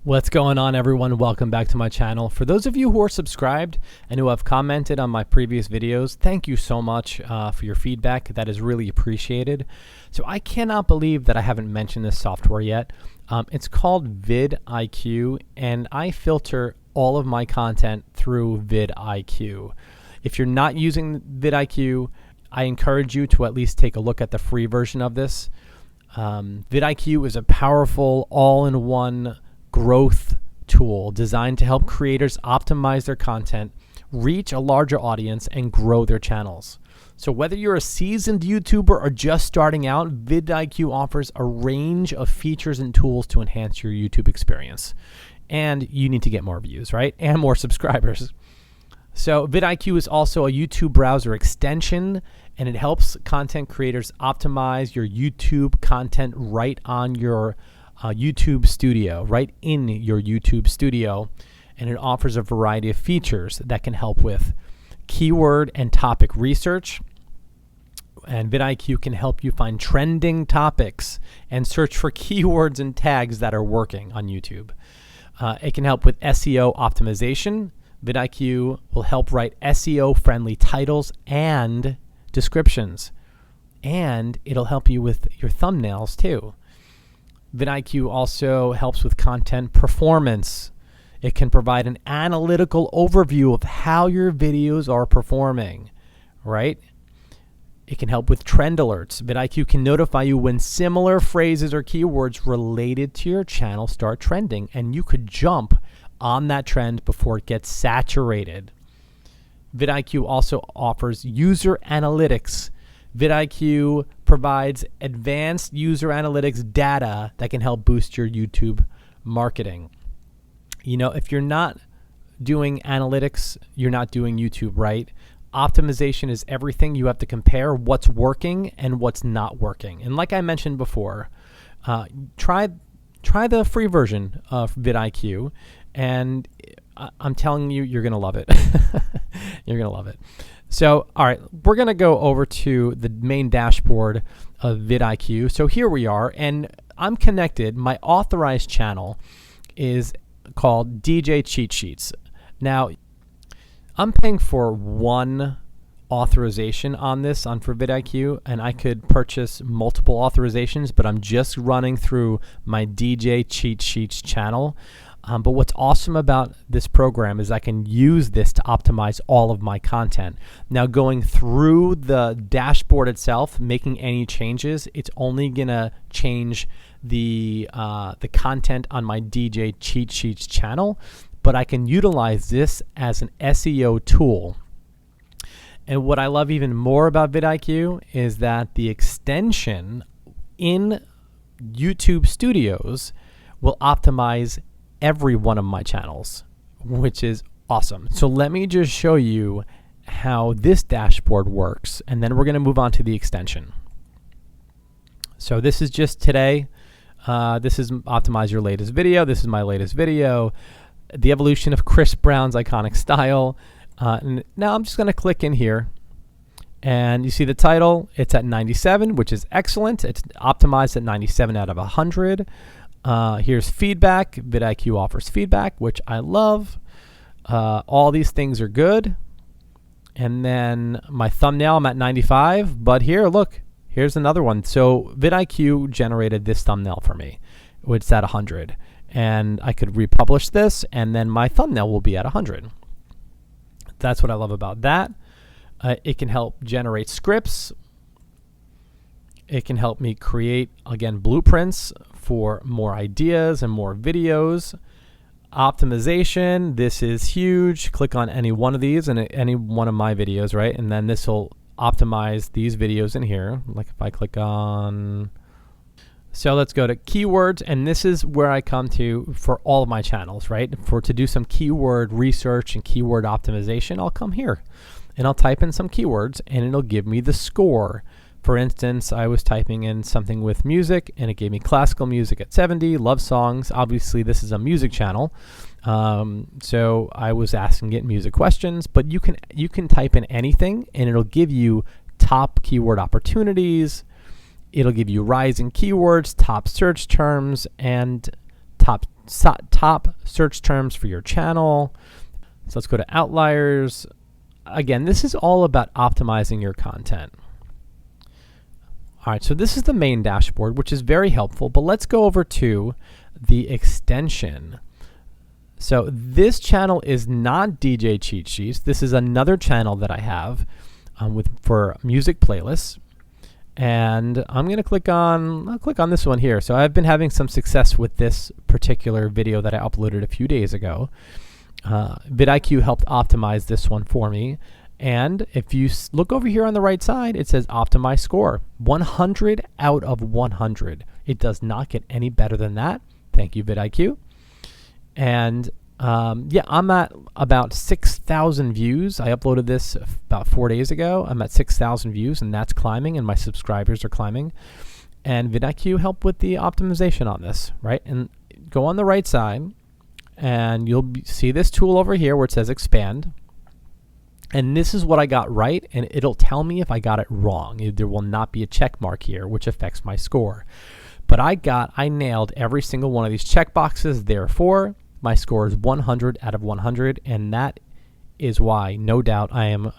What's going on, everyone? Welcome back to my channel. For those of you who are subscribed and who have commented on my previous videos, thank you so much for your feedback. That is really appreciated. So I cannot believe that I haven't mentioned this software yet. It's called VidIQ, and I filter all of my content through VidIQ. If you're not using VidIQ, I encourage you to at least take a look at the free version of this. VidIQ is a powerful all-in-one growth tool designed to help creators optimize their content, reach a larger audience, and grow their channels. So whether you're a seasoned YouTuber or just starting out, VidIQ offers a range of features and tools to enhance your YouTube experience. And you need to get more views, right? And more subscribers. So VidIQ is also a YouTube browser extension, and it helps content creators optimize your YouTube content right on your YouTube studio, right in your YouTube studio. And it offers a variety of features that can help with keyword and topic research. And VidIQ can help you find trending topics and search for keywords and tags that are working on YouTube. It can help with SEO optimization. VidIQ will help write SEO-friendly titles and descriptions. And it'll help you with your thumbnails too. VidIQ also helps with content performance. It can provide an analytical overview of how your videos are performing, right? It can help with trend alerts. VidIQ can notify you when similar phrases or keywords related to your channel start trending, and you could jump on that trend before it gets saturated. VidIQ also offers user analytics. VidIQ provides advanced user analytics data that can help boost your YouTube marketing. You know, if you're not doing analytics, you're not doing YouTube right. Optimization is everything. You have to compare what's working and what's not working. And like I mentioned before, try the free version of VidIQ, and I'm telling you, you're going to love it. You're going to love it. So, all right, we're going to go over to the main dashboard of VidIQ. So here we are, and I'm connected. My authorized channel is called DJ Cheat Sheets. Now, I'm paying for one authorization on this for VidIQ, and I could purchase multiple authorizations, but I'm just running through my DJ Cheat Sheets channel. But what's awesome about this program is I can use this to optimize all of my content. Now, going through the dashboard itself, making any changes, it's only gonna change the content on my DJ Cheat Sheets channel, but I can utilize this as an SEO tool. And what I love even more about VidIQ is that the extension in YouTube Studios will optimize every one of my channels, which is awesome. So let me just show you how this dashboard works, and then we're going to move on to the extension. So this is just today. This is optimize your latest video. This is my latest video, the evolution of Chris Brown's iconic style. And now I'm just going to click in here, and you see the title. It's at 97, which is excellent. It's optimized at 97 out of 100. Here's feedback. VidIQ offers feedback, which I love. All these things are good. And then my thumbnail, I'm at 95. But here, look, here's another one. So VidIQ generated this thumbnail for me, which is at 100. And I could republish this, and then my thumbnail will be at 100. That's what I love about that. It can help generate scripts. It can help me create, again, blueprints for more ideas and more videos. Optimization, this is huge. Click on any one of these and any one of my videos, right? And then this will optimize these videos in here. Like if I click on, so let's go to keywords, and this is where I come to for all of my channels, right? To do some keyword research and keyword optimization, I'll come here and I'll type in some keywords, and it'll give me the score. For instance, I was typing in something with music, and it gave me classical music at 70, love songs. Obviously, this is a music channel, so I was asking it music questions. But you can type in anything, and it'll give you top keyword opportunities. It'll give you rising keywords, top search terms, and top top search terms for your channel. So let's go to outliers. Again, this is all about optimizing your content. All right, so this is the main dashboard, which is very helpful, but let's go over to the extension. So this channel is not DJ Cheat Sheets. This is another channel that I have for music playlists. And I'm going to I'll click on this one here. So I've been having some success with this particular video that I uploaded a few days ago. VidIQ helped optimize this one for me. And if you look over here on the right side, it says optimize score, 100 out of 100. It does not get any better than that. Thank you, VidIQ. And yeah, I'm at about 6,000 views. I uploaded this about 4 days ago. I'm at 6,000 views, and that's climbing, and my subscribers are climbing. And VidIQ helped with the optimization on this, right? And go on the right side, and you'll see this tool over here where it says expand. And this is what I got right, and it'll tell me if I got it wrong. There will not be a check mark here, which affects my score. But I nailed every single one of these check boxes. Therefore, my score is 100 out of 100, and that is why, no doubt, I am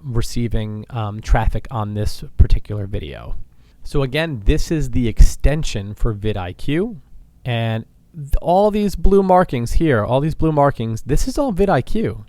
receiving traffic on this particular video. So again, this is the extension for VidIQ, and all these blue markings here, this is all VidIQ.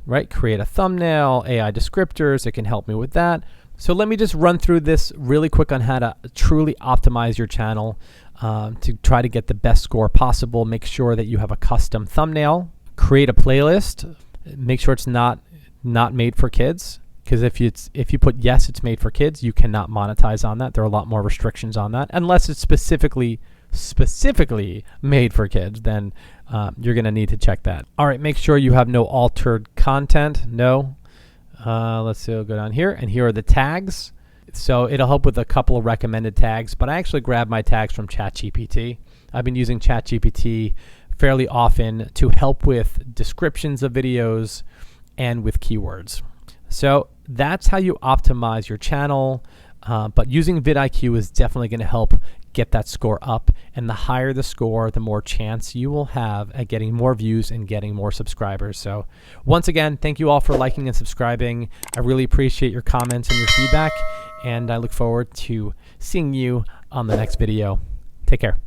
Right? Create a thumbnail, AI descriptors, it can help me with that. So let me just run through this really quick on how to truly optimize your channel to try to get the best score possible. Make sure that you have a custom thumbnail, create a playlist, make sure it's not made for kids, because if you put yes, it's made for kids, you cannot monetize on that. There are a lot more restrictions on that, unless it's specifically made for kids, then you're going to need to check that. All right, make sure you have no altered content. No. Let's see, we'll go down here, and here are the tags. So it'll help with a couple of recommended tags, but I actually grabbed my tags from ChatGPT. I've been using ChatGPT fairly often to help with descriptions of videos and with keywords. So that's how you optimize your channel, but using VidIQ is definitely going to help get that score up, and the higher the score, the more chance you will have at getting more views and getting more subscribers. So once again, thank you all for liking and subscribing. I really appreciate your comments and your feedback, and I look forward to seeing you on the next video. Take care.